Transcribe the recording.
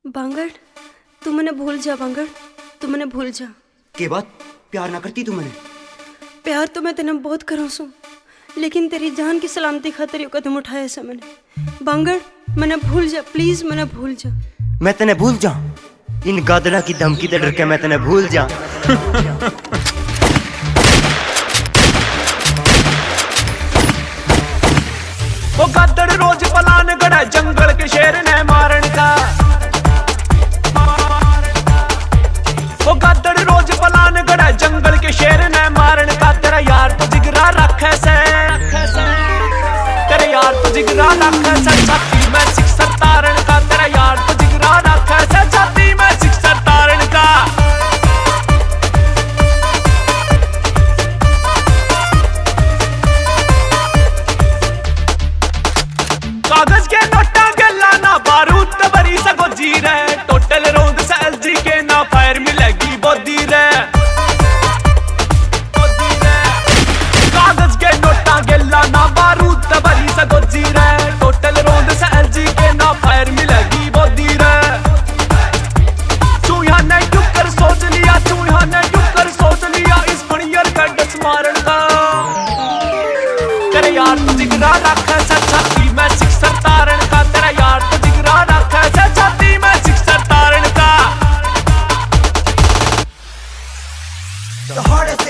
बांगड़, तू मने भूल जा बांगड़, तू मने भूल जा। के बात प्यार ना करती तू मने? प्यार तो मैं तेने बहुत करूँ सू, लेकिन तेरी जान की सलामती खातिर कदम उठाया से मैंने। बांगड़ मने भूल जा, प्लीज मने भूल जा। मैं तेने भूल जा? इन गादड़ा की धमकी दे डर के मैं तेने भूल जा? वो गादड़ रोज पलान गड़ा जंगल के शेर ने मारन का। वो गादड़ रोज पलान गड़ा जंगल के शेर ने मारन का। तेरा यार तो जिगरा रखे से, तेरे यार तो जिगरा रखे से छाती में सिक्सर तारन का। तेरा यार तो जिगरा रखे से छाती में सिक्सर तारन का। कागज के नोटा गला ना बारूद तबरी सगो जी रहे। टोटल रोंद से एलजी के ना फायर मिलेगी बोदी रे। कागज के नोटा गला ना बारूद तबरी सगो जी रहे। टोटल रोंद से एलजी के ना फायर मिलेगी बोदी रे। चूहा ने क्यों कर सोच लिया, चूहा ने क्यों कर सोच लिया इस फणियर का डस मारन का। तेरे यार तो जिगरा रखा से छाती में सिक्सर तारन का। तेरा यार तो जिगरा रखा से छाती में सिक्सर तारन का। The hardest